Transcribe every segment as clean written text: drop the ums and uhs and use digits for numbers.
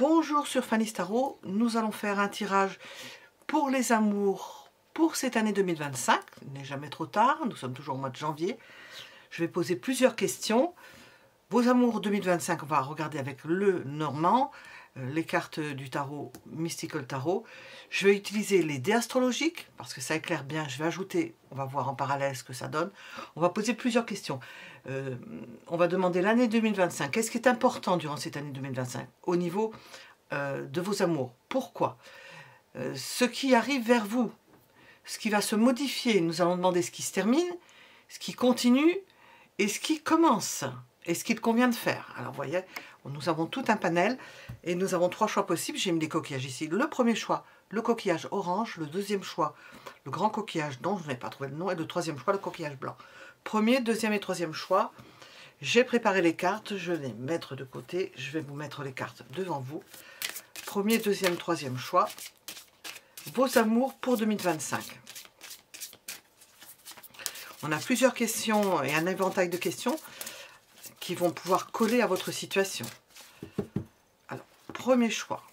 Bonjour sur Fanny's Tarot, nous allons faire un tirage pour les amours pour cette année 2025. Il n'est jamais trop tard, nous sommes toujours au mois de janvier. Je vais poser plusieurs questions. Vos amours 2025, on va regarder avec le Normand, les cartes du tarot, Mystical Tarot. Je vais utiliser les dés astrologiques, parce que ça éclaire bien. Je vais ajouter, on va voir en parallèle ce que ça donne. On va poser plusieurs questions. On va demander l'année 2025. Qu'est-ce qui est important durant cette année 2025 au niveau de vos amours? Pourquoi? Ce qui arrive vers vous, ce qui va se modifier. Nous allons demander ce qui se termine, ce qui continue et ce qui commence. Et ce qu'il convient de faire. Alors, vous voyez, nous avons tout un panel et nous avons 3 choix possibles. J'ai mis des coquillages ici. Le premier choix, le coquillage orange. Le deuxième choix, le grand coquillage dont je n'ai pas trouvé le nom. Et le troisième choix, le coquillage blanc. Premier, deuxième et troisième choix. J'ai préparé les cartes. Je vais les mettre de côté. Je vais vous mettre les cartes devant vous. Premier, deuxième, troisième choix. Vos amours pour 2025. On a plusieurs questions et un éventail de questions qui vont pouvoir coller à votre situation. Alors, premier choix,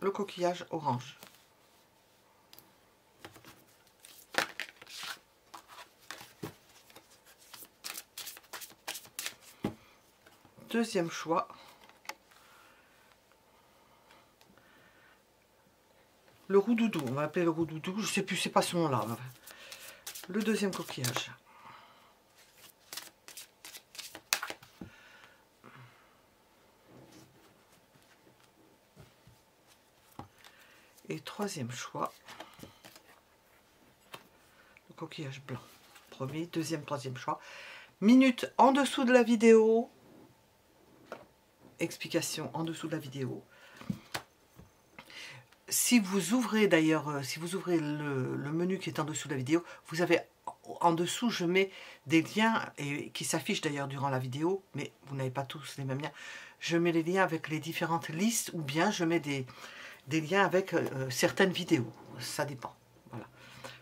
le coquillage orange. Deuxième choix, le roux-doudou. On va appeler le roux-doudou, je ne sais plus, c'est pas ce nom-là. Le deuxième coquillage. Et troisième choix, le coquillage blanc. Premier, deuxième, troisième choix. Minute en dessous de la vidéo. Explication en dessous de la vidéo. Si vous ouvrez d'ailleurs, si vous ouvrez le menu qui est en dessous de la vidéo, vous avez en dessous, je mets des liens qui s'affichent d'ailleurs durant la vidéo, mais vous n'avez pas tous les mêmes liens. Je mets les liens avec les différentes listes ou bien je mets des liens avec certaines vidéos. Ça dépend. Voilà.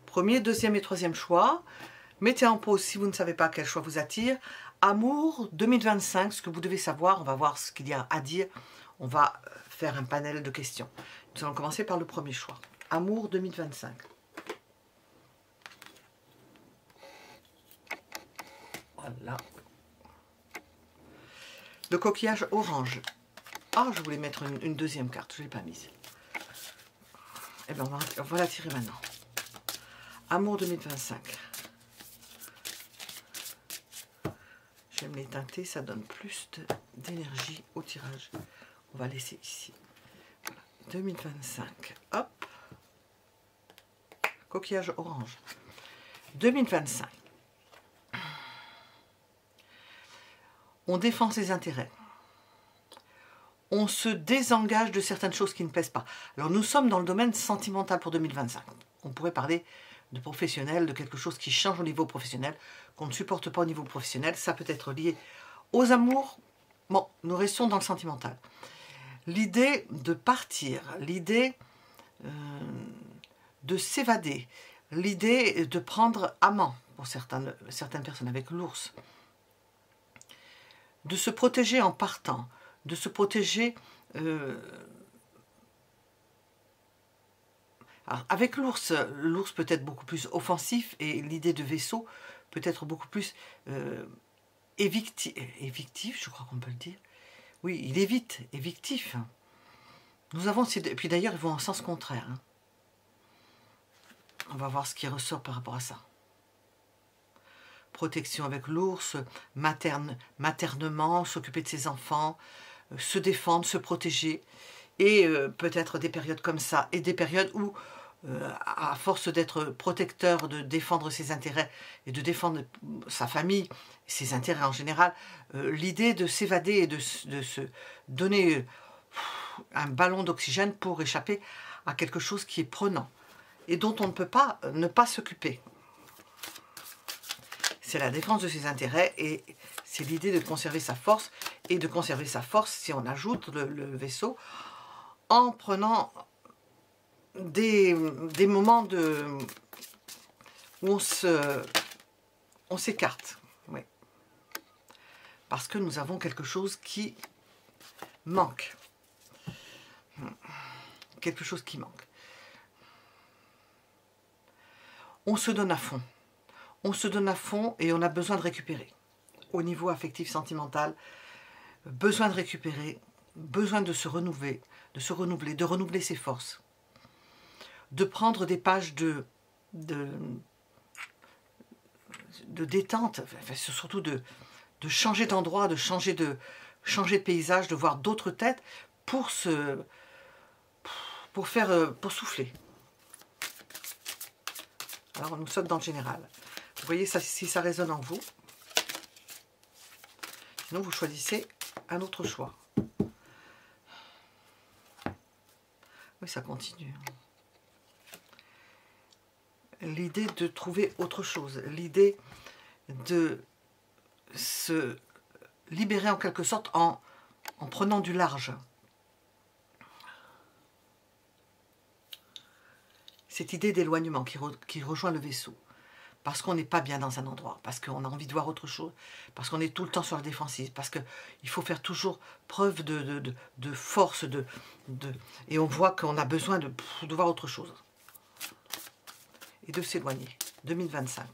Premier, deuxième et troisième choix. Mettez en pause si vous ne savez pas quel choix vous attire. Amour 2025, ce que vous devez savoir. On va voir ce qu'il y a à dire. On va faire un panel de questions. Nous allons commencer par le premier choix. Amour 2025. Voilà. Le coquillage orange. Ah, je voulais mettre une deuxième carte. Je ne l'ai pas mise. Eh bien, on va la tirer maintenant. Amour 2025. J'aime les teinter, ça donne plus d'énergie au tirage. On va laisser ici. Voilà. 2025. Hop. Coquillage orange. 2025. On défend ses intérêt. On se désengage de certaines choses qui ne plaisent pas. Alors nous sommes dans le domaine sentimental pour 2025. On pourrait parler de professionnel, de quelque chose qui change au niveau professionnel, qu'on ne supporte pas au niveau professionnel. Ça peut être lié aux amours. Bon, nous restons dans le sentimental. L'idée de partir, l'idée de s'évader, l'idée de prendre amant pour certaines personnes avec l'ours, de se protéger en partant, de se protéger alors, avec l'ours peut être beaucoup plus offensif et l'idée de vaisseau peut être beaucoup plus évictif, je crois qu'on peut le dire. Oui, il évite, évictif. Nous avons ces deux, et puis d'ailleurs ils vont en sens contraire. Hein. On va voir ce qui ressort par rapport à ça. Protection avec l'ours, maternement, s'occuper de ses enfants, se défendre, se protéger. Et peut-être des périodes comme ça, et des périodes où, à force d'être protecteur, de défendre ses intérêts, et de défendre sa famille, ses intérêts en général, l'idée de s'évader et de se donner un ballon d'oxygène pour échapper à quelque chose qui est prenant, et dont on ne peut pas ne pas s'occuper. C'est la défense de ses intérêts, et c'est l'idée de conserver sa force, et de conserver sa force si on ajoute le vaisseau, en prenant des moments où on s'écarte. Oui. Parce que nous avons quelque chose qui manque. Quelque chose qui manque. On se donne à fond. On se donne à fond et on a besoin de récupérer. Au niveau affectif, sentimental, besoin de récupérer, besoin de se renouveler, de renouveler ses forces. De prendre des pages de détente, enfin, surtout de changer d'endroit, de changer de paysage, de voir d'autres têtes pour souffler. Alors nous sommes dans le général. Vous voyez ça, si ça résonne en vous. Sinon vous choisissez un autre choix. Oui, ça continue. L'idée de trouver autre chose, l'idée de se libérer en quelque sorte en prenant du large. Cette idée d'éloignement qui rejoint le vaisseau. Parce qu'on n'est pas bien dans un endroit, parce qu'on a envie de voir autre chose, parce qu'on est tout le temps sur la défensive, parce qu'il faut faire toujours preuve de force, et on voit qu'on a besoin de voir autre chose. Et de s'éloigner. 2025.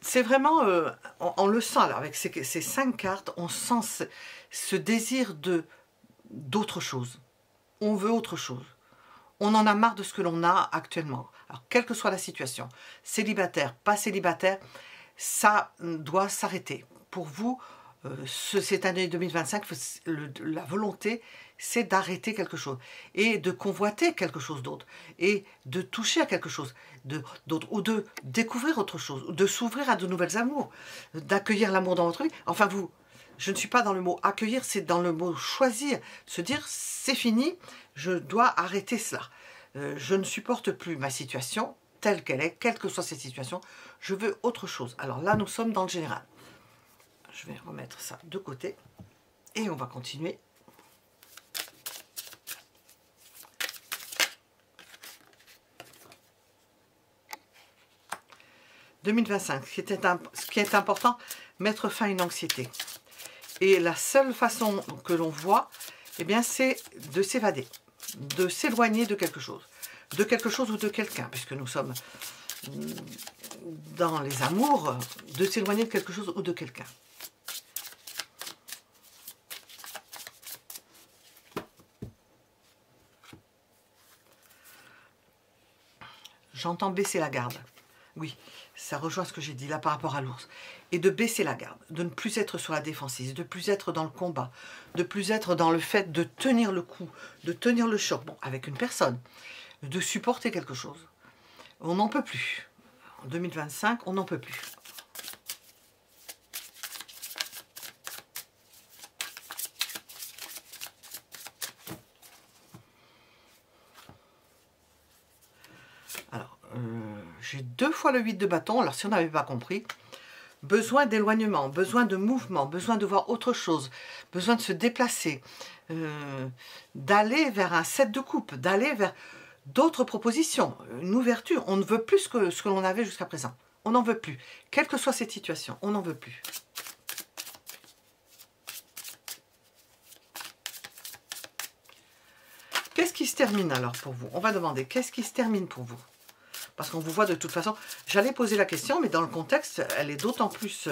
C'est vraiment, on le sent, alors avec ces 5 cartes, on sent ce désir d'autre chose. On veut autre chose. On en a marre de ce que l'on a actuellement. Alors, quelle que soit la situation, célibataire, pas célibataire, ça doit s'arrêter. Pour vous, cette année 2025, la volonté, c'est d'arrêter quelque chose et de convoiter quelque chose d'autre et de toucher à quelque chose d'autre ou de découvrir autre chose, ou de s'ouvrir à de nouvelles amours, d'accueillir l'amour dans votre vie. Enfin, je ne suis pas dans le mot accueillir, c'est dans le mot choisir, se dire c'est fini, je dois arrêter cela. Je ne supporte plus ma situation telle qu'elle est, quelle que soit cette situation, je veux autre chose. Alors là, nous sommes dans le général. Je vais remettre ça de côté et on va continuer. « 2025, ce qui est important, mettre fin à une anxiété. Et la seule façon que l'on voit, eh bien, c'est de s'évader, de s'éloigner de quelque chose ou de quelqu'un, puisque nous sommes dans les amours, de s'éloigner de quelque chose ou de quelqu'un. J'entends baisser la garde. Oui, ça rejoint ce que j'ai dit là par rapport à l'ours. Et de baisser la garde, de ne plus être sur la défensive, de ne plus être dans le combat, de ne plus être dans le fait de tenir le coup, de tenir le choc, bon, avec une personne, de supporter quelque chose. On n'en peut plus. En 2025, on n'en peut plus. Alors, j'ai 2 fois le 8 de bâton. Alors, si on n'avait pas compris, besoin d'éloignement, besoin de mouvement, besoin de voir autre chose, besoin de se déplacer, d'aller vers un 7 de coupe, d'aller vers d'autres propositions, une ouverture. On ne veut plus ce que l'on avait jusqu'à présent. On n'en veut plus. Quelle que soit cette situation, on n'en veut plus. Qu'est-ce qui se termine alors pour vous? On va demander, qu'est-ce qui se termine pour vous? Parce qu'on vous voit de toute façon. J'allais poser la question, mais dans le contexte, elle est d'autant plus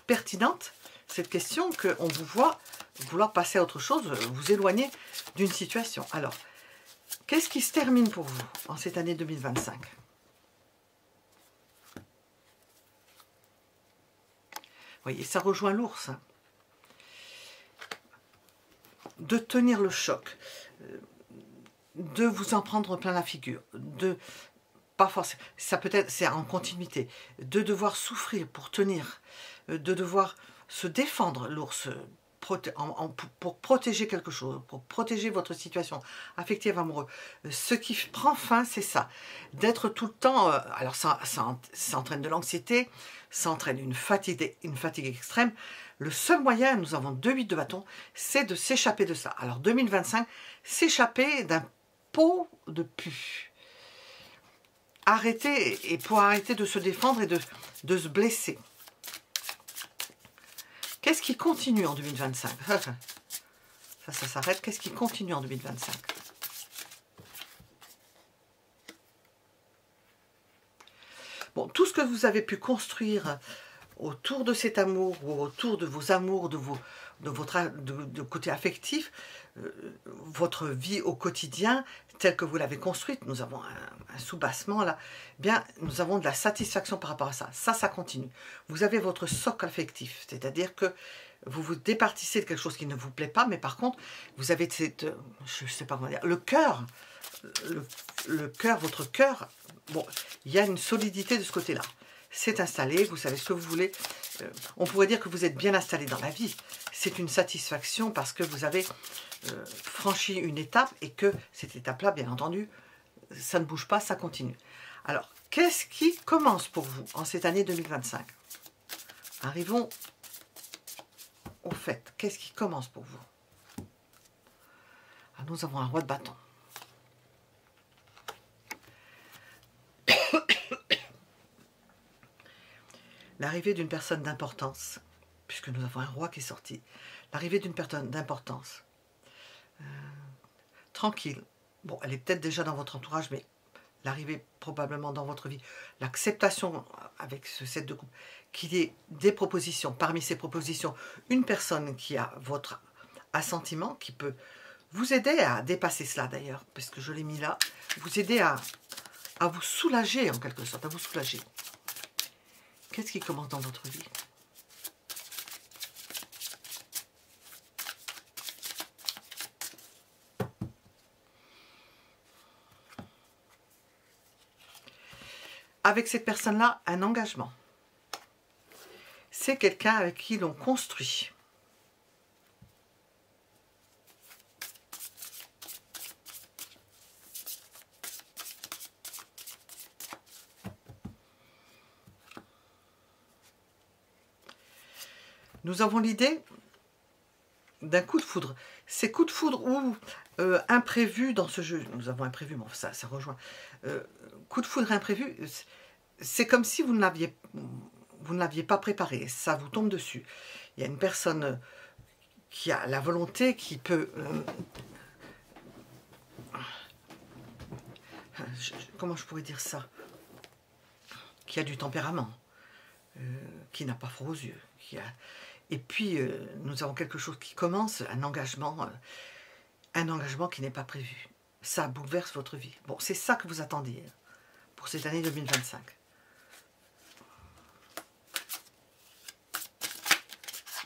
pertinente, cette question, qu'on vous voit vouloir passer à autre chose, vous éloigner d'une situation. Alors, qu'est-ce qui se termine pour vous en cette année 2025? Vous voyez, ça rejoint l'ours. Hein. De tenir le choc, de vous en prendre plein la figure, pas forcément, ça peut-être, c'est en continuité, de devoir souffrir pour tenir, de devoir se défendre, l'ours, pour protéger quelque chose, pour protéger votre situation affective amoureuse. Ce qui prend fin, c'est ça, d'être tout le temps, alors ça entraîne de l'anxiété, ça entraîne une fatigue extrême. Le seul moyen, nous avons 2 8 de bâton, c'est de s'échapper de ça. Alors 2025, s'échapper d'un pot de pu. Arrêter, et pour arrêter de se défendre et de se blesser. Qu'est-ce qui continue en 2025? Ça s'arrête. Qu'est-ce qui continue en 2025? Bon, tout ce que vous avez pu construire autour de cet amour, ou autour de vos amours, de côté affectif, votre vie au quotidien, telle que vous l'avez construite, nous avons un soubassement là, bien, nous avons de la satisfaction par rapport à ça. Ça continue. Vous avez votre socle affectif, c'est-à-dire que vous vous départissez de quelque chose qui ne vous plaît pas, mais par contre, vous avez cette, je ne sais pas comment dire, le cœur, votre cœur, bon, il y a une solidité de ce côté-là. C'est installé, vous savez ce que vous voulez. On pourrait dire que vous êtes bien installé dans la vie. C'est une satisfaction parce que vous avez franchi une étape et que cette étape-là, bien entendu, ça ne bouge pas, ça continue. Alors, qu'est-ce qui commence pour vous en cette année 2025? Arrivons au fait. Qu'est-ce qui commence pour vous? Alors, nous avons un roi de bâton. L'arrivée d'une personne d'importance, puisque nous avons un roi qui est sorti, l'arrivée d'une personne d'importance, tranquille, bon, elle est peut-être déjà dans votre entourage, mais l'arrivée probablement dans votre vie, l'acceptation avec ce set de coupe, qu'il y ait des propositions, parmi ces propositions, une personne qui a votre assentiment, qui peut vous aider à dépasser cela d'ailleurs, parce que je l'ai mis là, vous aider à vous soulager en quelque sorte, à vous soulager. Qu'est-ce qui commence dans votre vie? Avec cette personne-là, un engagement. C'est quelqu'un avec qui l'on construit. Nous avons l'idée d'un coup de foudre. Ces coups de foudre ou imprévus dans ce jeu, nous avons imprévu, bon, ça rejoint. Coup de foudre imprévu, c'est comme si vous ne l'aviez pas préparé, ça vous tombe dessus. Il y a une personne qui a la volonté, qui peut... comment je pourrais dire ça? Qui a du tempérament, qui n'a pas froid aux yeux, qui a... Et puis, nous avons quelque chose qui commence, un engagement qui n'est pas prévu. Ça bouleverse votre vie. Bon, c'est ça que vous attendiez pour cette année 2025.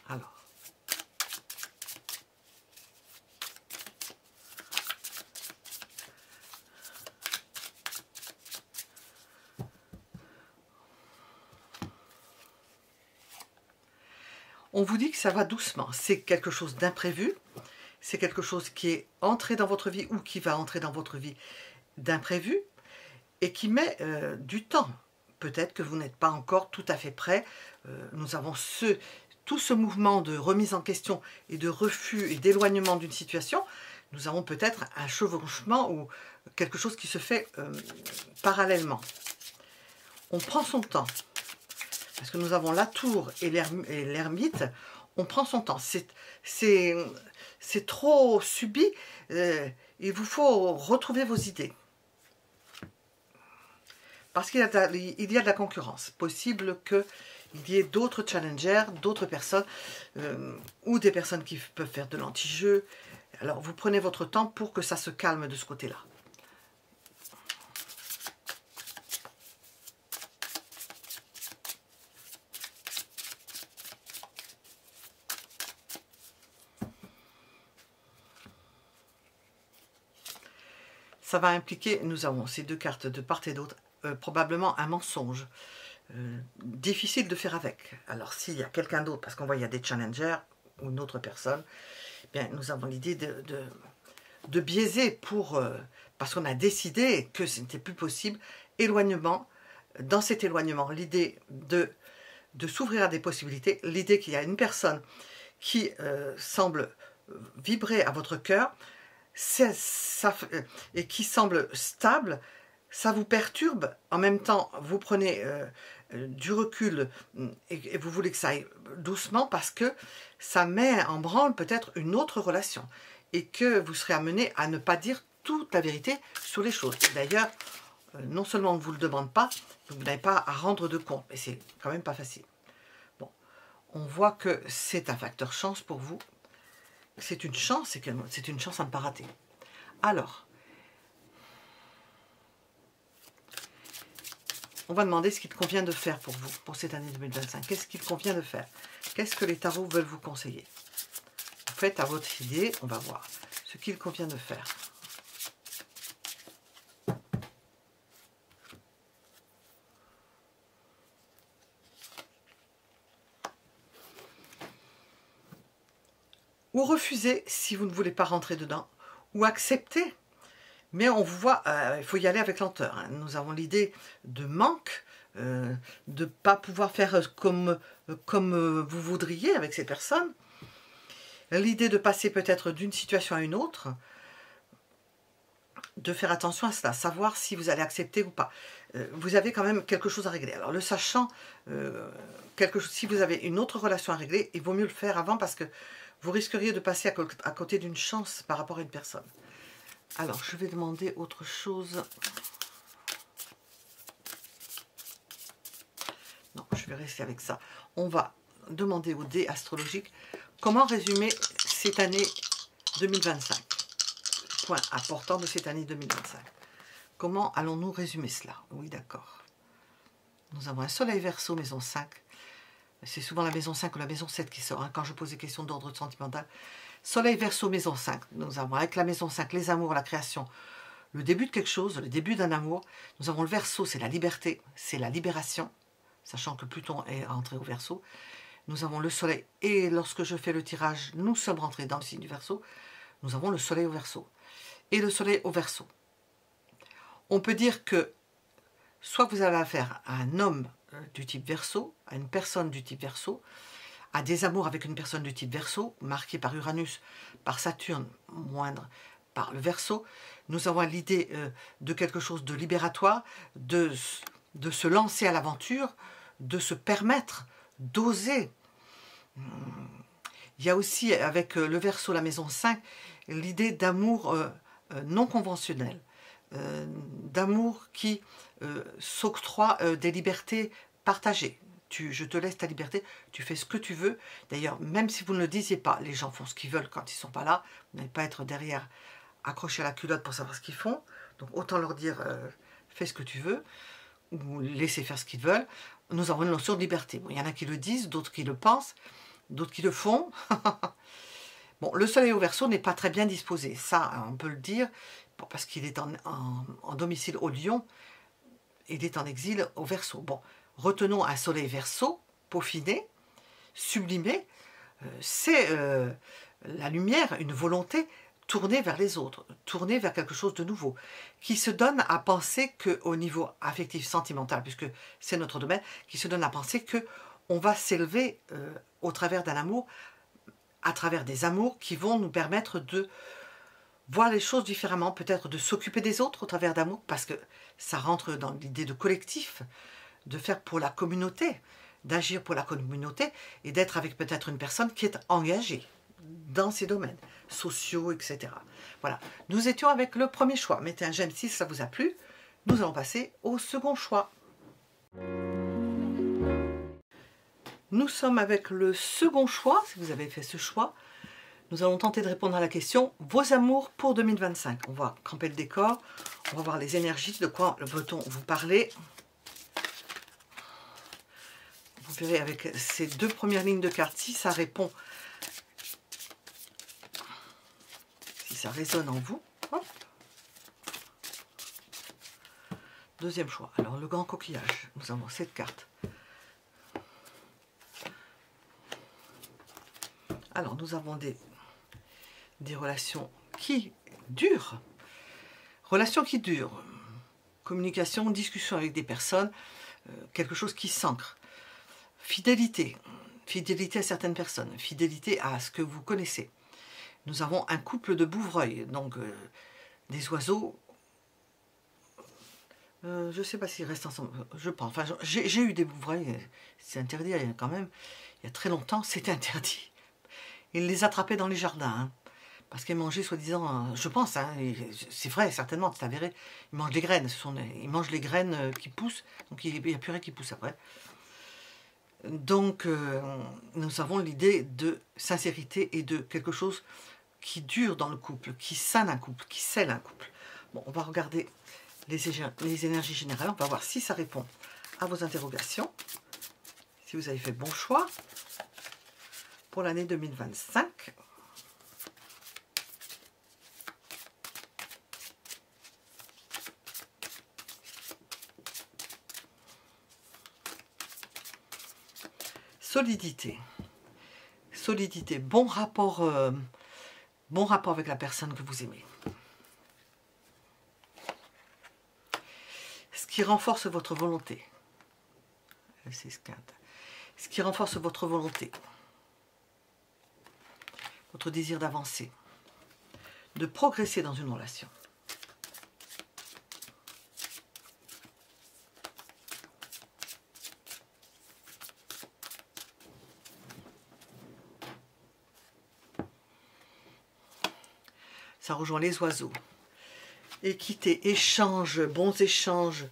Alors. On vous dit que ça va doucement. C'est quelque chose d'imprévu. C'est quelque chose qui est entré dans votre vie ou qui va entrer dans votre vie d'imprévu et qui met du temps. Peut-être que vous n'êtes pas encore tout à fait prêt. Nous avons tout ce mouvement de remise en question et de refus et d'éloignement d'une situation. Nous avons peut-être un chevauchement ou quelque chose qui se fait parallèlement. On prend son temps. Parce que nous avons la tour et l'ermite, on prend son temps. C'est trop subi, il vous faut retrouver vos idées. Parce qu'il y a de la concurrence. Possible qu'il y ait d'autres challengers, d'autres personnes, ou des personnes qui peuvent faire de l'anti-jeu. Alors vous prenez votre temps pour que ça se calme de ce côté-là. Ça va impliquer, nous avons ces deux cartes de part et d'autre, probablement un mensonge. Difficile de faire avec. Alors s'il y a quelqu'un d'autre, parce qu'on voit il y a des challengers, ou une autre personne, eh bien, nous avons l'idée de biaiser parce qu'on a décidé que ce n'était plus possible. Éloignement, dans cet éloignement, l'idée de s'ouvrir à des possibilités, l'idée qu'il y a une personne qui semble vibrer à votre cœur et qui semble stable, ça vous perturbe. En même temps, vous prenez du recul et vous voulez que ça aille doucement parce que ça met en branle peut-être une autre relation et que vous serez amené à ne pas dire toute la vérité sur les choses. D'ailleurs, non seulement on ne vous le demande pas, vous n'avez pas à rendre de compte, mais c'est quand même pas facile. Bon, on voit que c'est un facteur chance pour vous. C'est une chance, c'est une chance à ne pas rater. Alors, on va demander ce qu'il convient de faire pour vous, pour cette année 2025. Qu'est-ce qu'il convient de faire? Qu'est-ce que les tarots veulent vous conseiller? Vous faites à votre idée, on va voir ce qu'il convient de faire. Ou refuser si vous ne voulez pas rentrer dedans, ou accepter. Mais on vous voit, il faut y aller avec lenteur. Hein. Nous avons l'idée de manque, de ne pas pouvoir faire comme vous voudriez avec ces personnes. L'idée de passer peut-être d'une situation à une autre, de faire attention à cela, savoir si vous allez accepter ou pas. Vous avez quand même quelque chose à régler. Alors le sachant, si vous avez une autre relation à régler, il vaut mieux le faire avant parce que vous risqueriez de passer à côté d'une chance par rapport à une personne. Alors, je vais demander autre chose. Non, je vais rester avec ça. On va demander au dé astrologique comment résumer cette année 2025. Point important de cette année 2025. Comment allons-nous résumer cela? Oui, d'accord. Nous avons un soleil Verseau, maison 5. C'est souvent la maison 5 ou la maison 7 qui sort, hein, quand je pose des questions d'ordre sentimental. Soleil Verseau, maison 5. Nous avons avec la maison 5 les amours, la création, le début de quelque chose, le début d'un amour. Nous avons le Verseau, c'est la liberté, c'est la libération, sachant que Pluton est entré au Verseau. Nous avons le soleil, et lorsque je fais le tirage, nous sommes rentrés dans le signe du Verseau. Nous avons le soleil au Verseau. Et le soleil au Verseau. On peut dire que soit vous avez affaire à un homme du type Verseau, à une personne du type Verseau, à des amours avec une personne du type Verseau, marquée par Uranus, par Saturne, moindre, par le Verseau. Nous avons l'idée de quelque chose de libératoire, de se lancer à l'aventure, de se permettre, d'oser. Il y a aussi, avec le Verseau, la maison 5, l'idée d'amour non conventionnel, d'amour qui s'octroie des libertés partagées. Je te laisse ta liberté, tu fais ce que tu veux. D'ailleurs, même si vous ne le disiez pas, les gens font ce qu'ils veulent quand ils ne sont pas là. Vous n'allez pas être derrière, accroché à la culotte pour savoir ce qu'ils font. Donc autant leur dire, fais ce que tu veux, ou laissez faire ce qu'ils veulent. Nous avons une notion de liberté. Bon, il y en a qui le disent, d'autres qui le pensent, d'autres qui le font. Bon, le soleil au Verseau n'est pas très bien disposé, ça on peut le dire, parce qu'il est en domicile au Lion, il est en exil au Verseau. Bon, retenons un soleil Verseau, peaufiné, sublimé, c'est la lumière, une volonté tournée vers les autres, tournée vers quelque chose de nouveau, qui se donne à penser qu'au niveau affectif, sentimental, puisque c'est notre domaine, qui se donne à penser qu'on va s'élever au travers d'un amour, à travers des amours qui vont nous permettre de voir les choses différemment, peut-être de s'occuper des autres au travers d'amour, parce que ça rentre dans l'idée de collectif, de faire pour la communauté, d'agir pour la communauté et d'être avec peut-être une personne qui est engagée dans ces domaines sociaux, etc. Voilà, nous étions avec le premier choix. Mettez un j'aime si ça vous a plu. Nous allons passer au second choix. Nous sommes avec le second choix, si vous avez fait ce choix. Nous allons tenter de répondre à la question « Vos amours pour 2025 ». On va camper le décor, on va voir les énergies, de quoi veut-on vous parler. Vous verrez avec ces deux premières lignes de cartes, si ça répond, si ça résonne en vous. Hop. Deuxième choix, alors le grand coquillage, nous avons cette carte. Alors, nous avons des relations qui durent. Relations qui durent. Communication, discussion avec des personnes, quelque chose qui s'ancre. Fidélité. Fidélité à certaines personnes. Fidélité à ce que vous connaissez. Nous avons un couple de bouvreuils, donc des oiseaux. Je ne sais pas s'ils restent ensemble. Je pense. Enfin, j'ai eu des bouvreuils. C'est interdit quand même. Il y a très longtemps, c'était interdit. Ils les attrapaient dans les jardins. Hein, parce qu'ils mangeaient, soi-disant, je pense, hein, c'est vrai, certainement, c'est avéré. Ils mangent les graines. Ils mangent les graines qui poussent. Donc il n'y a plus rien qui pousse après. Donc, nous avons l'idée de sincérité et de quelque chose qui dure dans le couple, qui scelle un couple, qui scelle un couple. Bon, on va regarder les énergies générales. On va voir si ça répond à vos interrogations. Si vous avez fait le bon choix pour l'année 2025. Solidité. Solidité. Bon rapport avec la personne que vous aimez. Ce qui renforce votre volonté. C'est ce qui renforce votre volonté. Votre désir d'avancer. De progresser dans une relation. Ça rejoint les oiseaux. Équité, échange, bons échanges.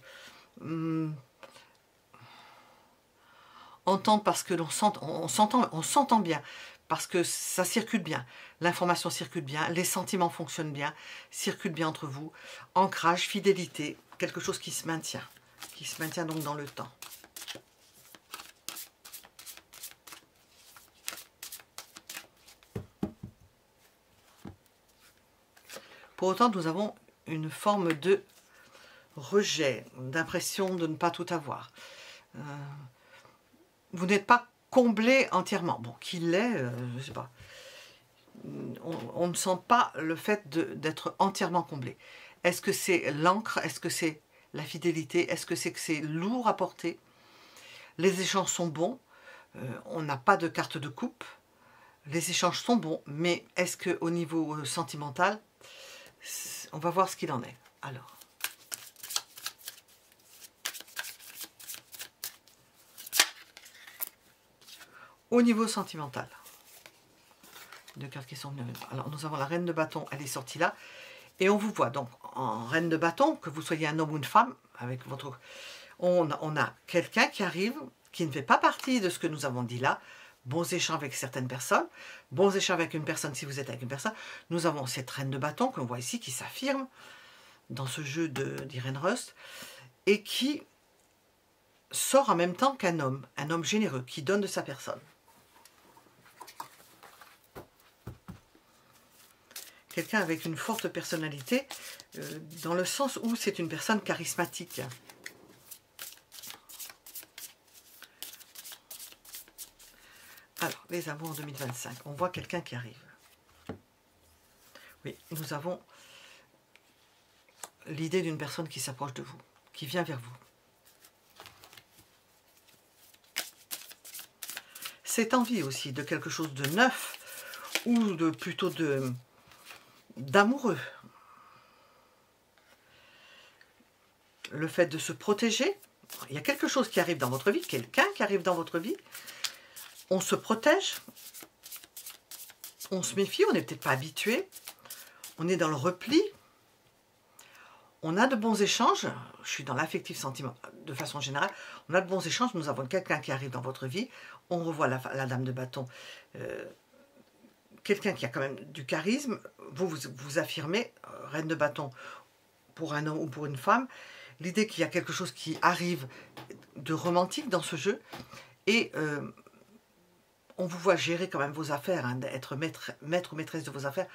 Entendre parce que on s'entend bien, parce que ça circule bien. L'information circule bien, les sentiments fonctionnent bien, circulent bien entre vous. Ancrage, fidélité, quelque chose qui se maintient donc dans le temps. Pour autant, nous avons une forme de rejet, d'impression de ne pas tout avoir. Vous n'êtes pas comblé entièrement. Bon, qu'il l'est, je ne sais pas. On ne sent pas le fait d'être entièrement comblé. Est-ce que c'est l'encre? Est-ce que c'est la fidélité? Est-ce que c'est lourd à porter? Les échanges sont bons. On n'a pas de carte de coupe. Les échanges sont bons, mais est-ce qu'au niveau sentimental, on va voir ce qu'il en est. Alors, au niveau sentimental, deux cartes qui sont venues. Alors, nous avons la reine de bâton, elle est sortie là, et on vous voit donc en reine de bâton, que vous soyez un homme ou une femme, avec votre, on a quelqu'un qui arrive, qui ne fait pas partie de ce que nous avons dit là. Bons échanges avec certaines personnes, bons échanges avec une personne si vous êtes avec une personne. Nous avons cette reine de bâton qu'on voit ici qui s'affirme dans ce jeu d'Irene Rust et qui sort en même temps qu'un homme généreux qui donne de sa personne. Quelqu'un avec une forte personnalité dans le sens où c'est une personne charismatique. Alors, les amours en 2025, on voit quelqu'un qui arrive. Oui, nous avons l'idée d'une personne qui s'approche de vous, qui vient vers vous. Cette envie aussi de quelque chose de neuf ou plutôt d'amoureux. Le fait de se protéger, il y a quelque chose qui arrive dans votre vie, quelqu'un qui arrive dans votre vie. On se protège, on se méfie, on n'est peut-être pas habitué, on est dans le repli, on a de bons échanges, je suis dans l'affectif sentiment de façon générale, on a de bons échanges, nous avons quelqu'un qui arrive dans votre vie, on revoit la dame de bâton, quelqu'un qui a quand même du charisme, vous affirmez, reine de bâton pour un homme ou pour une femme, l'idée qu'il y a quelque chose qui arrive de romantique dans ce jeu, et on vous voit gérer quand même vos affaires, hein, être maître ou maîtresse de vos affaires.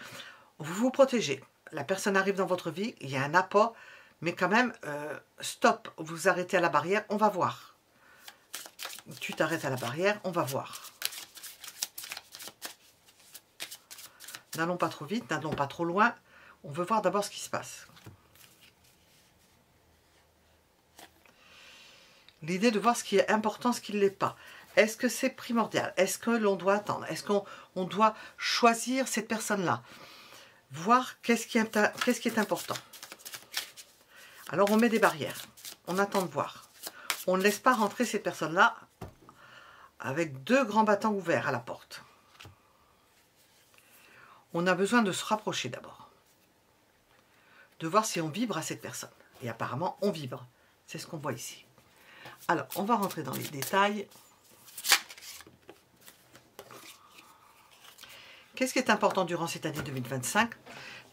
Vous vous protégez. La personne arrive dans votre vie, il y a un apport, mais quand même, stop, vous arrêtez à la barrière, on va voir. Tu t'arrêtes à la barrière, on va voir. N'allons pas trop vite, n'allons pas trop loin. On veut voir d'abord ce qui se passe. L'idée de voir ce qui est important, ce qui ne l'est pas. Est-ce que c'est primordial? Est-ce que l'on doit attendre? Est-ce qu'on doit choisir cette personne-là? Voir qu'est-ce qui est important. Alors on met des barrières. On attend de voir. On ne laisse pas rentrer cette personne-là avec 2 grands battants ouverts à la porte. On a besoin de se rapprocher d'abord. De voir si on vibre à cette personne. Et apparemment, on vibre. C'est ce qu'on voit ici. Alors, on va rentrer dans les détails. Qu'est-ce qui est important durant cette année 2025?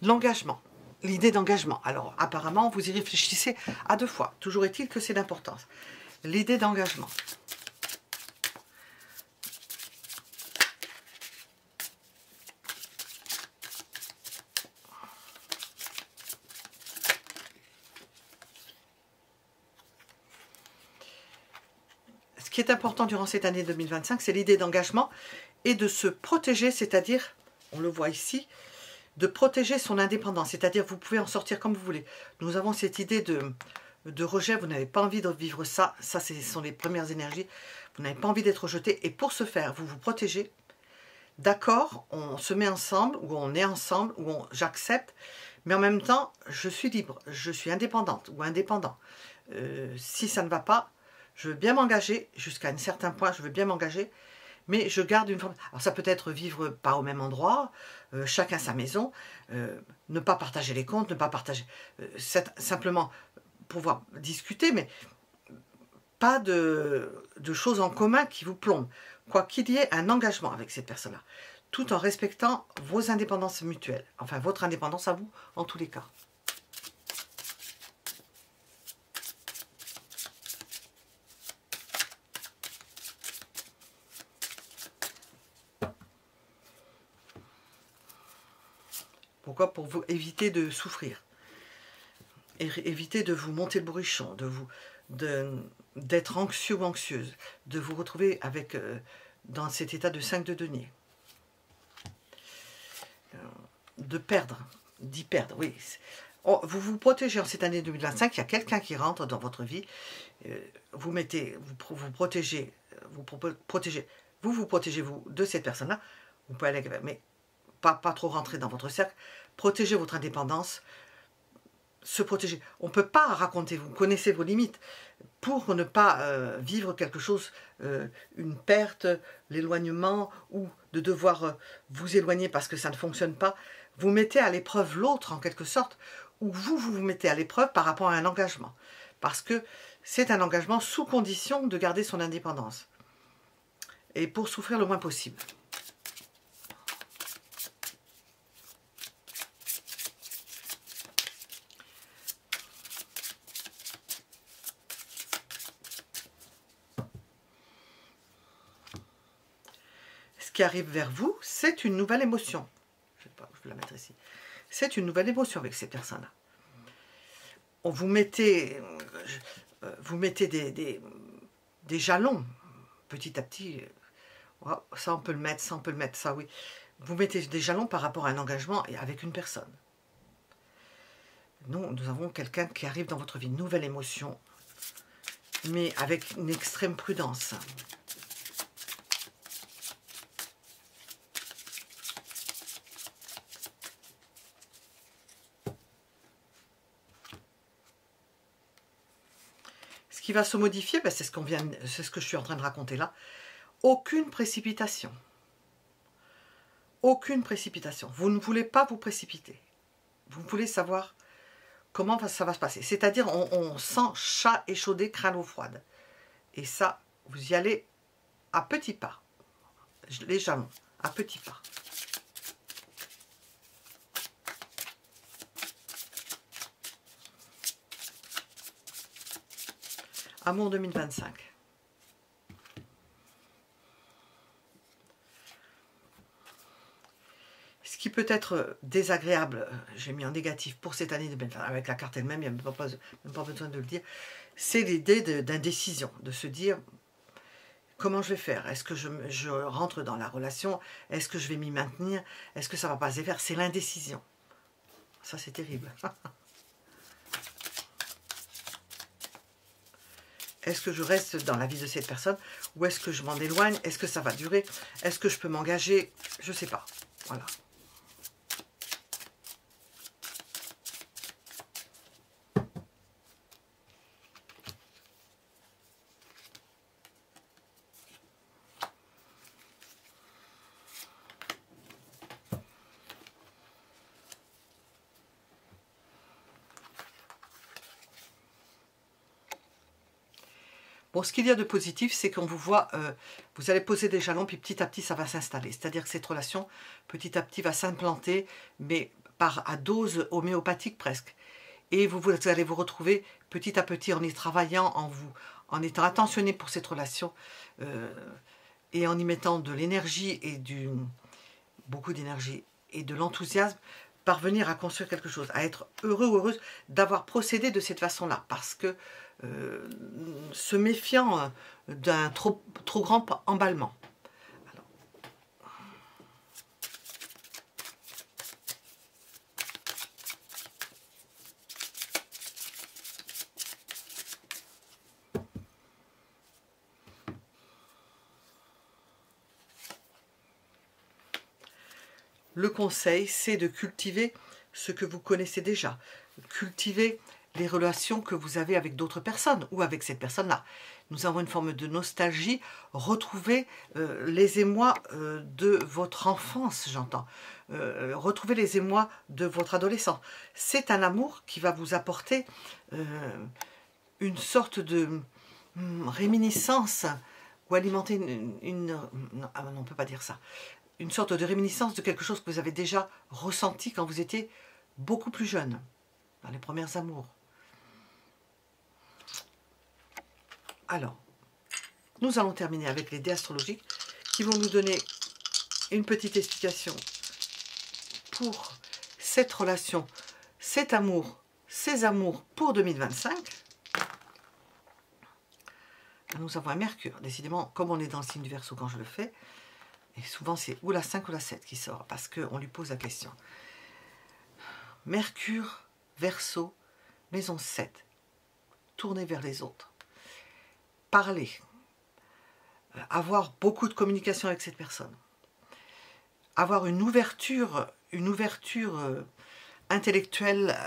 L'engagement. L'idée d'engagement. Alors, apparemment, vous y réfléchissez à 2 fois. Toujours est-il que c'est d'importance. L'idée d'engagement. Ce qui est important durant cette année 2025, c'est l'idée d'engagement et de se protéger, c'est-à-dire, on le voit ici, de protéger son indépendance, c'est-à-dire vous pouvez en sortir comme vous voulez. Nous avons cette idée de rejet, vous n'avez pas envie de vivre ça, ça ce sont les premières énergies, vous n'avez pas envie d'être rejeté, et pour ce faire, vous vous protégez. D'accord, on se met ensemble, ou on est ensemble, ou j'accepte, mais en même temps, je suis libre, je suis indépendante ou indépendant. Si ça ne va pas, je veux bien m'engager, jusqu'à un certain point, je veux bien m'engager, mais je garde une forme. Alors ça peut être vivre pas au même endroit, chacun sa maison, ne pas partager les comptes, ne pas partager, simplement pouvoir discuter, mais pas de choses en commun qui vous plombent. Quoi qu'il y ait un engagement avec cette personne-là, tout en respectant vos indépendances mutuelles, enfin votre indépendance à vous, en tous les cas. Pourquoi? Pour vous éviter de souffrir. Et éviter de vous monter le bourrichon, d'être anxieux ou anxieuse, de vous retrouver avec, dans cet état de 5 de denier. De perdre, d'y perdre, oui. Vous vous protégez en cette année 2025, il y a quelqu'un qui rentre dans votre vie, vous protégez vous de cette personne-là, vous pouvez aller, mais pas trop rentrer dans votre cercle, protégez votre indépendance, se protéger. On ne peut pas raconter, vous connaissez vos limites, pour ne pas vivre quelque chose, une perte, l'éloignement, ou de devoir vous éloigner parce que ça ne fonctionne pas. Vous mettez à l'épreuve l'autre en quelque sorte, ou vous mettez à l'épreuve par rapport à un engagement. Parce que c'est un engagement sous condition de garder son indépendance. Et pour souffrir le moins possible. Ce qui arrive vers vous, c'est une nouvelle émotion. Je sais pas, je vais la mettre ici. C'est une nouvelle émotion avec ces personnes-là. Vous mettez des jalons, petit à petit. Ça, on peut le mettre, ça, on peut le mettre, ça, oui. Vous mettez des jalons par rapport à un engagement et avec une personne. Nous avons quelqu'un qui arrive dans votre vie, une nouvelle émotion, mais avec une extrême prudence. Ce qui va se modifier, ben c'est ce que je suis en train de raconter là. Aucune précipitation. Aucune précipitation. Vous ne voulez pas vous précipiter. Vous voulez savoir comment ça va se passer. C'est-à-dire, on sent chat échaudé, craint l'eau froide. Et ça, vous y allez à petits pas. Les jalons, à petits pas. Amour 2025. Ce qui peut être désagréable, j'ai mis en négatif pour cette année 2025, avec la carte elle-même, il n'y a même pas besoin de le dire, c'est l'idée d'indécision, de se dire Comment je vais faire? Est-ce que je rentre dans la relation? Est-ce que je vais m'y maintenir? Est-ce que ça va pas se faire? C'est l'indécision. Ça, c'est terrible. Est-ce que je reste dans la vie de cette personne ou est-ce que je m'en éloigne? Est-ce que ça va durer? Est-ce que je peux m'engager? Je ne sais pas. Voilà. Bon, ce qu'il y a de positif, c'est qu'on vous voit, vous allez poser des jalons, puis petit à petit, ça va s'installer. C'est-à-dire que cette relation, petit à petit, va s'implanter, mais à dose homéopathique presque. Et vous allez vous retrouver petit à petit en y travaillant, en étant attentionné pour cette relation, et en y mettant de l'énergie et beaucoup d'énergie et de l'enthousiasme, parvenir à construire quelque chose, à être heureux ou heureuse d'avoir procédé de cette façon-là, parce que se méfiant d'un trop grand emballement. Alors. Le conseil, c'est de cultiver ce que vous connaissez déjà, cultiver les relations que vous avez avec d'autres personnes ou avec cette personne-là. Nous avons une forme de nostalgie, retrouver les émois de votre enfance, j'entends, retrouver les émois de votre adolescence. C'est un amour qui va vous apporter une sorte de réminiscence ou alimenter non, on ne peut pas dire ça. Une sorte de réminiscence de quelque chose que vous avez déjà ressenti quand vous étiez beaucoup plus jeune, dans les premières amours. Alors, nous allons terminer avec les dés astrologiques qui vont nous donner une petite explication pour cette relation, cet amour, ces amours pour 2025. Nous avons un Mercure, décidément, comme on est dans le signe du Verseau quand je le fais, et souvent c'est ou la 5 ou la 7 qui sort, parce qu'on lui pose la question. Mercure, Verseau, maison 7, tourner vers les autres. Parler, avoir beaucoup de communication avec cette personne, avoir une ouverture intellectuelle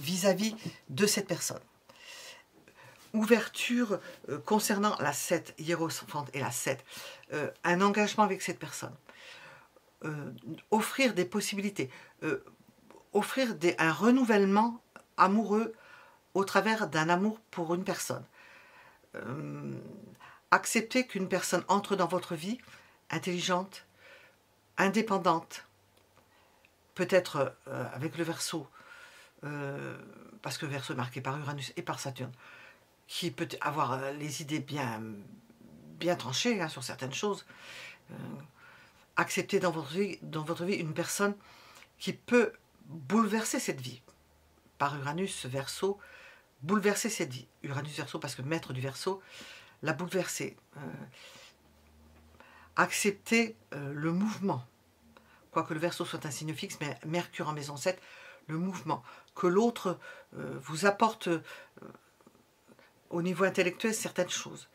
vis-à-vis de cette personne. Ouverture concernant la 7, hiérophante et la 7, un engagement avec cette personne. Offrir des possibilités, offrir un renouvellement amoureux au travers d'un amour pour une personne. Accepter qu'une personne entre dans votre vie, intelligente, indépendante, peut-être avec le Verseau, parce que le Verseau est marqué par Uranus et par Saturne, qui peut avoir les idées bien tranchées hein, sur certaines choses. Accepter dans votre vie une personne qui peut bouleverser cette vie. Par Uranus, Verseau, bouleverser cette vie. Uranus, Verseau, parce que maître du Verseau, la bouleverser. Accepter le mouvement. Quoique le Verseau soit un signe fixe, mais Mercure en maison 7, le mouvement. Que l'autre vous apporte au niveau intellectuel certaines choses.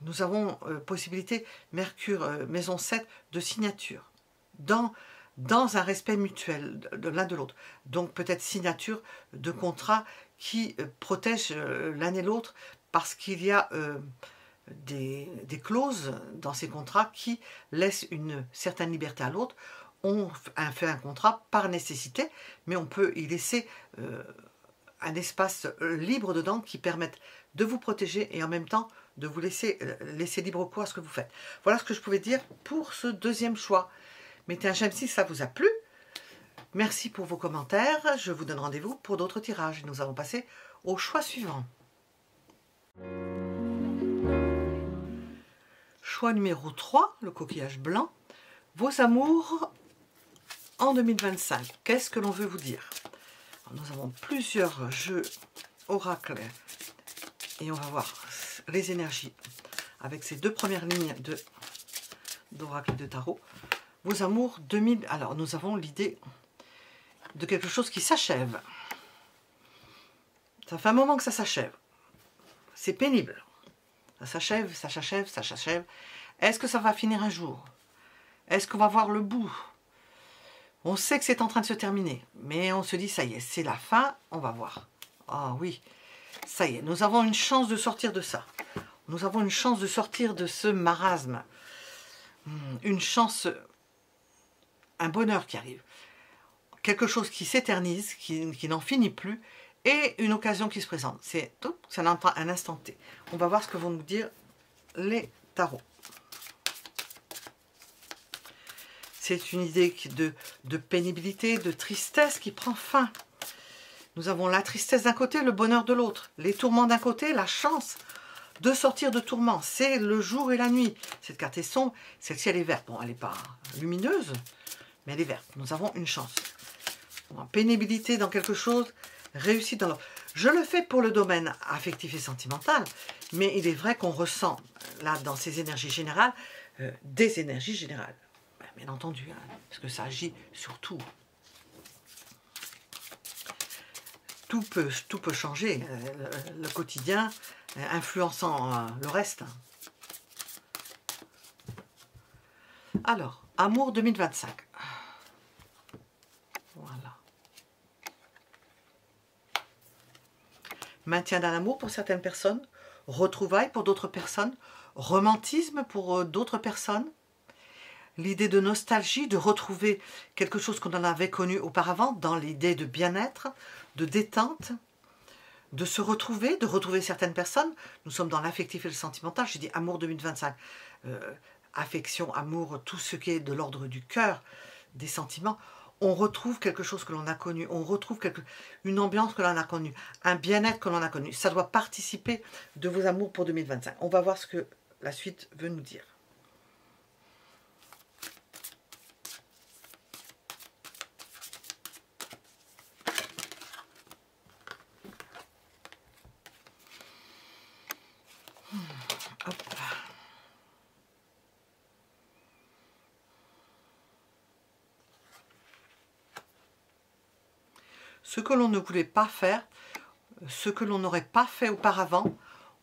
Nous avons possibilité, Mercure, maison 7, de signature. Dans un respect mutuel de l'un de l'autre. Donc peut-être signature de contrats qui protègent l'un et l'autre parce qu'il y a des clauses dans ces contrats qui laissent une certaine liberté à l'autre. On fait un contrat par nécessité, mais on peut y laisser un espace libre dedans qui permette de vous protéger et en même temps de vous laisser libre cours à ce que vous faites. Voilà ce que je pouvais dire pour ce deuxième choix. Mettez un j'aime si ça vous a plu. Merci pour vos commentaires. Je vous donne rendez-vous pour d'autres tirages. Nous allons passer au choix suivant. Choix numéro 3, le coquillage blanc. Vos amours en 2025. Qu'est-ce que l'on veut vous dire? Alors, nous avons plusieurs jeux oracles et on va voir les énergies avec ces deux premières lignes d'oracle de tarot. Vos amours 2000... Alors, nous avons l'idée de quelque chose qui s'achève. Ça fait un moment que ça s'achève. C'est pénible. Ça s'achève, ça s'achève, ça s'achève. Est-ce que ça va finir un jour? Est-ce qu'on va voir le bout? On sait que c'est en train de se terminer, mais on se dit, ça y est, c'est la fin, on va voir. Ah oui, ça y est, nous avons une chance de sortir de ça. Nous avons une chance de sortir de ce marasme. Une chance, un bonheur qui arrive. Quelque chose qui s'éternise, qui n'en finit plus, et une occasion qui se présente. C'est tout, c'est un instant T. On va voir ce que vont nous dire les tarots. C'est une idée de pénibilité, de tristesse qui prend fin. Nous avons la tristesse d'un côté, le bonheur de l'autre. Les tourments d'un côté, la chance de sortir de tourments. C'est le jour et la nuit. Cette carte est sombre, celle-ci elle est verte. Bon, elle n'est pas lumineuse, mais elle est verte. Nous avons une chance. Pénibilité dans quelque chose, réussite dans l'autre. Je le fais pour le domaine affectif et sentimental, mais il est vrai qu'on ressent, là, dans ces énergies générales, des énergies générales. Bien entendu, hein, parce que ça agit sur tout. Tout peut changer, le quotidien, influençant le reste. Alors, amour 2025. Voilà. Maintien dans l'amour pour certaines personnes, retrouvailles pour d'autres personnes, romantisme pour d'autres personnes. L'idée de nostalgie, de retrouver quelque chose qu'on en avait connu auparavant, dans l'idée de bien-être, de détente, de se retrouver, de retrouver certaines personnes. Nous sommes dans l'affectif et le sentimental, j'ai dit amour 2025. Affection, amour, tout ce qui est de l'ordre du cœur, des sentiments. On retrouve quelque chose que l'on a connu, on retrouve une ambiance que l'on a connue, un bien-être que l'on a connu. Ça doit participer de vos amours pour 2025. On va voir ce que la suite veut nous dire. Hop. Ce que l'on ne voulait pas faire, ce que l'on n'aurait pas fait auparavant,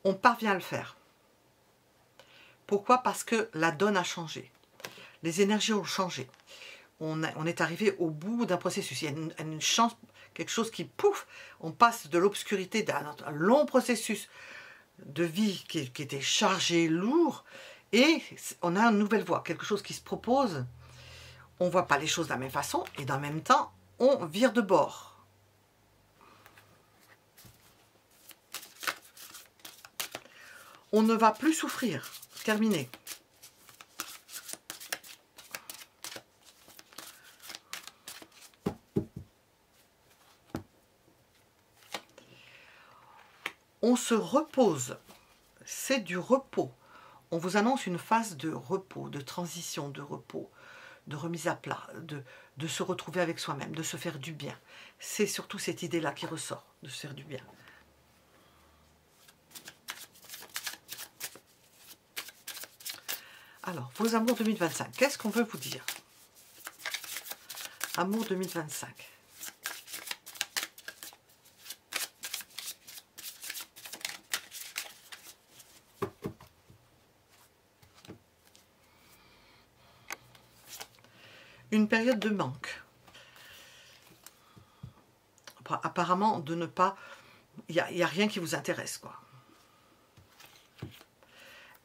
on parvient à le faire. Pourquoi? Parce que la donne a changé. Les énergies ont changé. On est arrivé au bout d'un processus. Il y a une chance, quelque chose qui, pouf, on passe de l'obscurité d'un long processus de vie qui était chargé, lourd, et on a une nouvelle voie, quelque chose qui se propose. On ne voit pas les choses de la même façon, et dans le même temps, on vire de bord. On ne va plus souffrir. Terminé. On se repose. C'est du repos. On vous annonce une phase de repos, de transition, de repos, de remise à plat, de se retrouver avec soi-même, de se faire du bien. C'est surtout cette idée-là qui ressort, de se faire du bien. Alors, vos amours 2025, qu'est-ce qu'on veut vous dire? Amour 2025. Une période de manque. Apparemment, de ne pas... Il n'y a rien qui vous intéresse, quoi.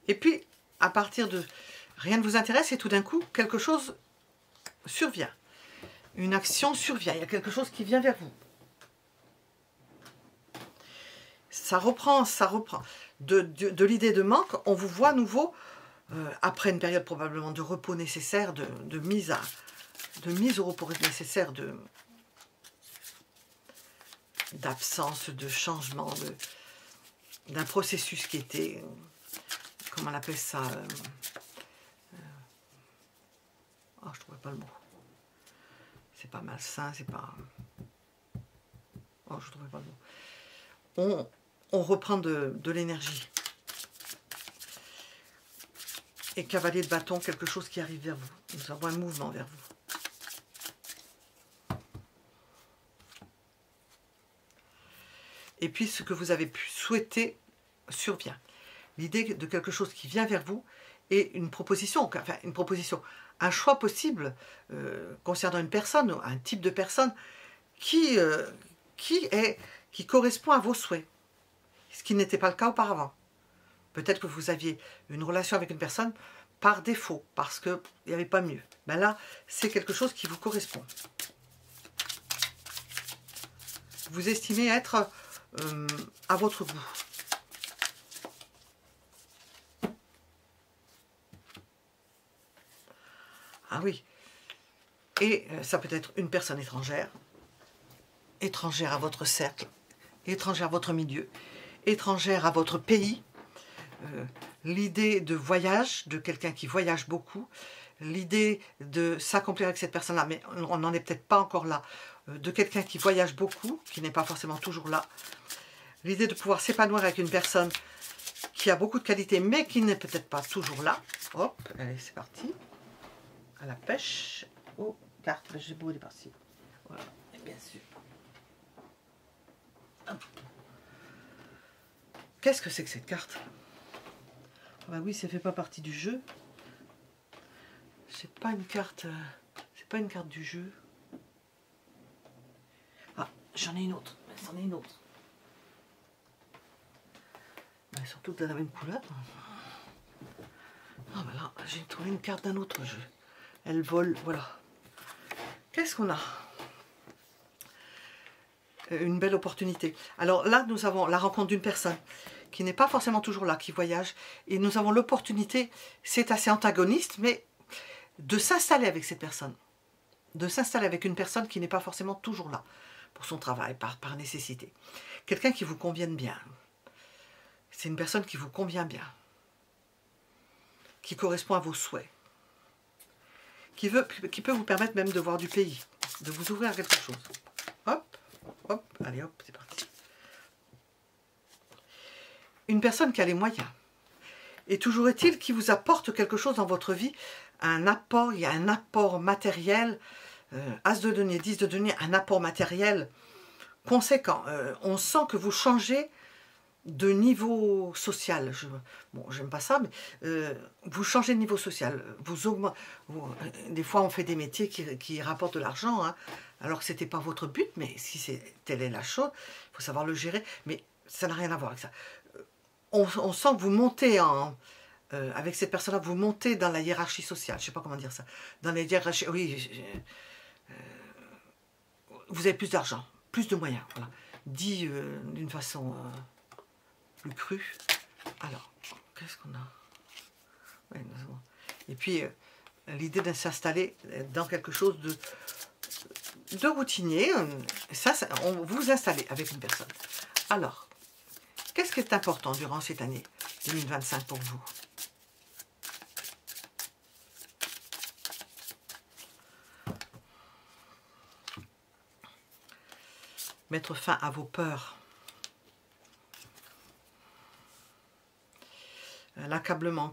Et puis, à partir de... Rien ne vous intéresse et tout d'un coup, quelque chose survient. Une action survient. Il y a quelque chose qui vient vers vous. Ça reprend, ça reprend. De l'idée de manque, on vous voit à nouveau, après une période probablement de repos nécessaire, de mise au repos nécessaire, d'absence, de changement, d'un processus qui était, comment on appelle ça, oh, je ne trouvais pas le mot. C'est pas malsain, c'est pas... Oh, je ne trouvais pas le mot. On reprend de l'énergie. Et cavalier de bâton, quelque chose qui arrive vers vous. Nous avons un mouvement vers vous. Et puis ce que vous avez pu souhaiter survient. L'idée de quelque chose qui vient vers vous et une proposition, enfin une proposition, un choix possible concernant une personne, un type de personne qui correspond à vos souhaits, ce qui n'était pas le cas auparavant. Peut-être que vous aviez une relation avec une personne par défaut, parce qu'il n'y avait pas mieux. Ben là, c'est quelque chose qui vous correspond. Vous estimez être à votre goût. Ah oui. Et ça peut être une personne étrangère, étrangère à votre cercle, étrangère à votre milieu, étrangère à votre pays. L'idée de voyage, de quelqu'un qui voyage beaucoup, l'idée de s'accomplir avec cette personne-là, mais on n'en est peut-être pas encore là, de quelqu'un qui voyage beaucoup, qui n'est pas forcément toujours là, l'idée de pouvoir s'épanouir avec une personne qui a beaucoup de qualités, mais qui n'est peut-être pas toujours là. Hop, allez, c'est parti. À la pêche, aux cartes, j'ai beau aller par-ci. Voilà, et bien sûr. Qu'est-ce que c'est que cette carte? Ah oui, ça fait pas partie du jeu. C'est pas une carte. C'est pas une carte du jeu. Ah, j'en ai une autre. C'en est une autre. Mais surtout de la même couleur. Ah ben là, j'ai trouvé une carte d'un autre jeu. Elle vole, voilà. Qu'est-ce qu'on a? Une belle opportunité. Alors là, nous avons la rencontre d'une personne qui n'est pas forcément toujours là, qui voyage, et nous avons l'opportunité, c'est assez antagoniste, mais de s'installer avec cette personne, de s'installer avec une personne qui n'est pas forcément toujours là, pour son travail, par nécessité. Quelqu'un qui vous convienne bien. C'est une personne qui vous convient bien, qui correspond à vos souhaits, qui peut vous permettre même de voir du pays, de vous ouvrir à quelque chose. Hop, hop, allez hop, c'est parti. Une personne qui a les moyens. Et toujours est-il qui vous apporte quelque chose dans votre vie, un apport, il y a un apport matériel, As de denier, 10 de denier, un apport matériel conséquent. On sent que vous changez de niveau social. Bon, j'aime pas ça, mais vous changez de niveau social. Des fois, on fait des métiers qui rapportent de l'argent, hein, alors que ce n'était pas votre but, mais si telle est la chose, il faut savoir le gérer. Mais ça n'a rien à voir avec ça. On sent que vous montez avec cette personne-là, vous montez dans la hiérarchie sociale. Je ne sais pas comment dire ça. Dans la hiérarchie, oui, vous avez plus d'argent, plus de moyens. Voilà. Dit d'une façon plus crue. Alors, qu'est-ce qu'on a? Ouais, et puis, l'idée de s'installer dans quelque chose de routinier. Ça, vous installez avec une personne. Alors, qu'est-ce qui est important durant cette année 2025 pour vous? Mettre fin à vos peurs. L'accablement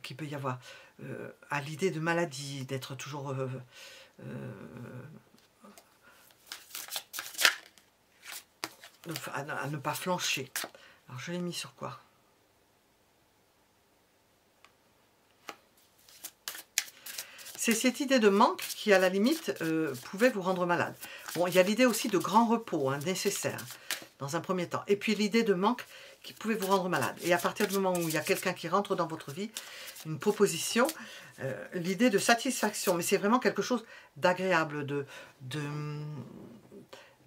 qu'il peut y avoir. À l'idée de maladie, d'être toujours... à ne pas flancher. Alors, je l'ai mis sur quoi? C'est cette idée de manque qui, à la limite, pouvait vous rendre malade. Bon, il y a l'idée aussi de grand repos, hein, nécessaire, dans un premier temps. Et puis l'idée de manque qui pouvait vous rendre malade. Et à partir du moment où il y a quelqu'un qui rentre dans votre vie, une proposition, l'idée de satisfaction. Mais c'est vraiment quelque chose d'agréable,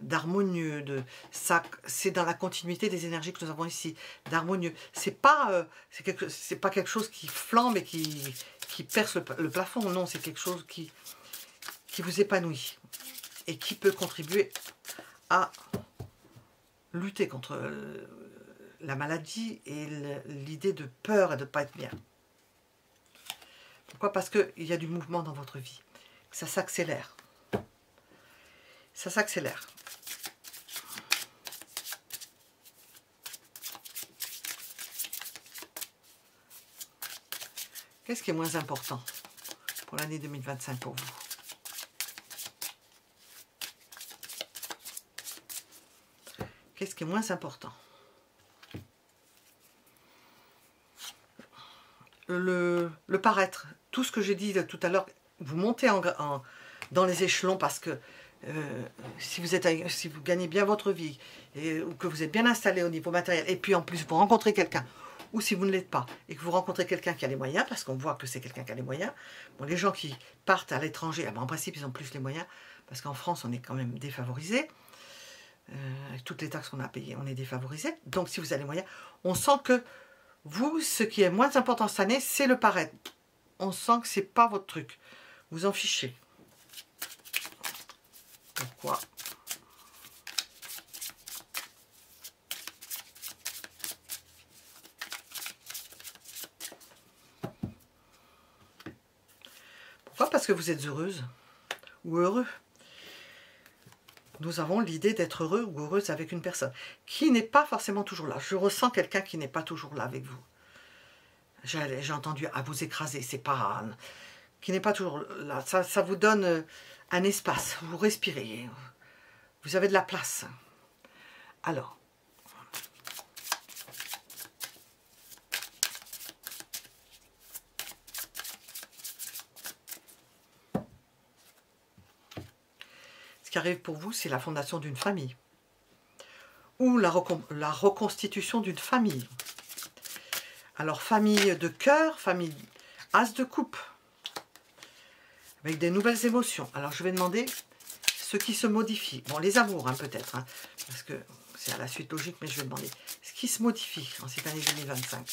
d'harmonieux, c'est dans la continuité des énergies que nous avons ici, d'harmonieux. C'est pas quelque chose qui flambe et qui perce le plafond, non, c'est quelque chose qui vous épanouit et qui peut contribuer à lutter contre la maladie et l'idée de peur et de ne pas être bien. Pourquoi? Parce qu'il y a du mouvement dans votre vie, ça s'accélère. Ça s'accélère. Qu'est-ce qui est moins important pour l'année 2025 pour vous? Qu'est-ce qui est moins important? Le paraître. Tout ce que j'ai dit tout à l'heure, vous montez dans les échelons parce que si vous gagnez bien votre vie ou que vous êtes bien installé au niveau matériel, et puis en plus vous rencontrez quelqu'un, ou si vous ne l'êtes pas, et que vous rencontrez quelqu'un qui a les moyens, parce qu'on voit que c'est quelqu'un qui a les moyens. Bon, les gens qui partent à l'étranger, en principe ils ont plus les moyens, parce qu'en France on est quand même défavorisé. Avec toutes les taxes qu'on a payées, on est défavorisé. Donc si vous avez les moyens, on sent que vous, ce qui est moins important cette année, c'est le paraître. On sent que c'est pas votre truc. Vous en fichez. Pourquoi? Pourquoi? Parce que vous êtes heureuse ou heureux. Nous avons l'idée d'être heureux ou heureuse avec une personne qui n'est pas forcément toujours là. Je ressens quelqu'un qui n'est pas toujours là avec vous. J'ai entendu à vous écraser, c'est pas... qui n'est pas toujours là. Ça vous donne un espace, vous respirez, vous avez de la place. Alors, ce qui arrive pour vous, c'est la fondation d'une famille ou la reconstitution d'une famille. Alors, famille de cœur, famille as de coupe, avec des nouvelles émotions. Alors, je vais demander ce qui se modifie. Bon, les amours, hein, peut-être, hein, parce que c'est à la suite logique, mais je vais demander ce qui se modifie en cette année 2025.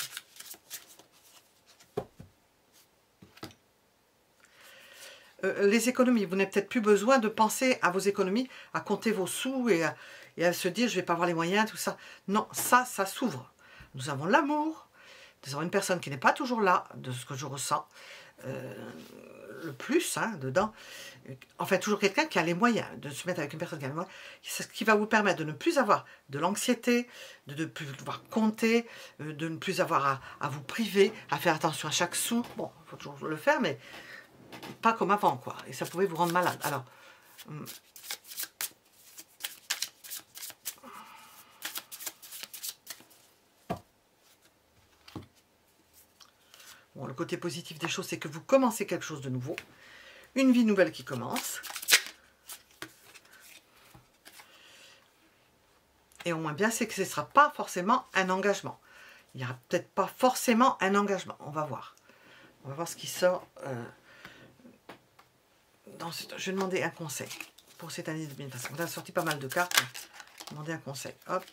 Les économies, vous n'avez peut-être plus besoin de penser à vos économies, à compter vos sous et à se dire je vais pas avoir les moyens, tout ça. Non, ça s'ouvre. Nous avons l'amour, nous avons une personne qui n'est pas toujours là, de ce que je ressens, le plus hein, dedans. Enfin, toujours quelqu'un qui a les moyens de se mettre avec une personne qui a les moyens, ce qui va vous permettre de ne plus avoir de l'anxiété, de ne plus devoir compter, de ne plus avoir à vous priver, à faire attention à chaque sou. Bon, il faut toujours le faire, mais pas comme avant, quoi. Et ça pouvait vous rendre malade. Alors, bon, le côté positif des choses, c'est que vous commencez quelque chose de nouveau. Une vie nouvelle qui commence. Et au moins bien, c'est que ce ne sera pas forcément un engagement. Il n'y aura peut-être pas forcément un engagement. On va voir. On va voir ce qui sort. Je vais demander un conseil pour cette année 2025. On a sorti pas mal de cartes. Je vais demander un conseil. Hop.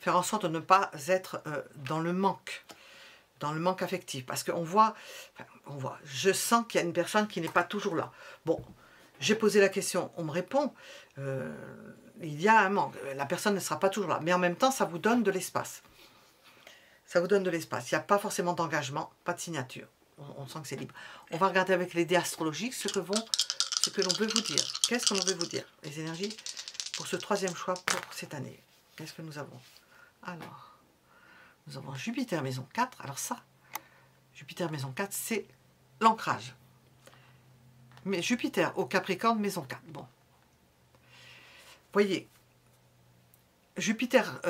Faire en sorte de ne pas être dans le manque affectif. Parce qu'on voit, je sens qu'il y a une personne qui n'est pas toujours là. Bon, j'ai posé la question, on me répond, il y a un manque. La personne ne sera pas toujours là. Mais en même temps, ça vous donne de l'espace. Ça vous donne de l'espace. Il n'y a pas forcément d'engagement, pas de signature. On sent que c'est libre. On va regarder avec les dés astrologiques ce que l'on veut vous dire. Qu'est-ce que l'on veut vous dire? Les énergies pour ce troisième choix pour cette année. Qu'est-ce que nous avons? Alors, nous avons Jupiter maison 4. Alors ça, Jupiter maison 4, c'est l'ancrage. Mais Jupiter au Capricorne maison 4. Bon. Voyez, Jupiter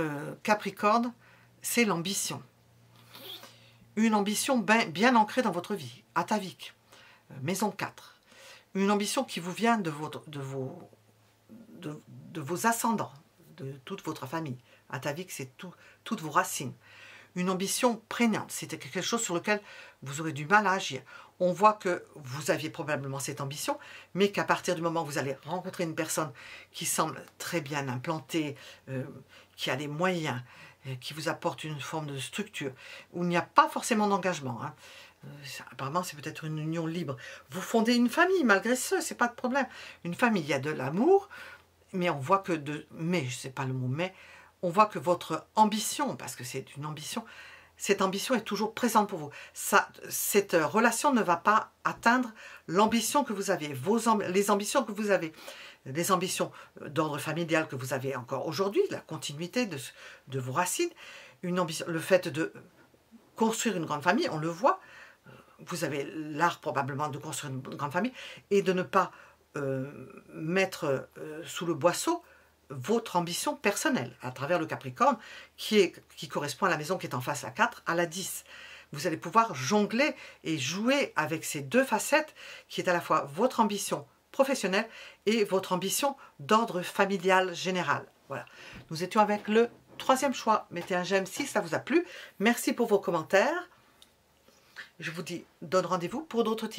Capricorne, c'est l'ambition. Une ambition bien ancrée dans votre vie, atavique, maison 4. Une ambition qui vous vient de vos ascendants, de toute votre famille. Atavique, c'est toutes vos racines. Une ambition prégnante, c'était quelque chose sur lequel vous aurez du mal à agir. On voit que vous aviez probablement cette ambition, mais qu'à partir du moment où vous allez rencontrer une personne qui semble très bien implantée, qui a les moyens, qui vous apporte une forme de structure, où il n'y a pas forcément d'engagement. Hein. Apparemment, c'est peut-être une union libre. Vous fondez une famille, malgré ça, c'est pas de problème. Une famille, il y a de l'amour, mais on voit que mais, je sais pas le mot mais, on voit que votre ambition, parce que c'est une ambition, cette ambition est toujours présente pour vous. Cette relation ne va pas atteindre l'ambition que vous avez, les ambitions que vous avez. Les ambitions d'ordre familial que vous avez encore aujourd'hui, la continuité de vos racines, une ambition, le fait de construire une grande famille, on le voit, vous avez l'art probablement de construire une grande famille et de ne pas mettre sous le boisseau votre ambition personnelle à travers le Capricorne qui correspond à la maison qui est en face à 4, à la 10. Vous allez pouvoir jongler et jouer avec ces deux facettes qui est à la fois votre ambition professionnelle et votre ambition d'ordre familial général. Voilà. Nous étions avec le 3e choix. Mettez un j'aime si ça vous a plu. Merci pour vos commentaires. Je vous donne rendez-vous pour d'autres tips.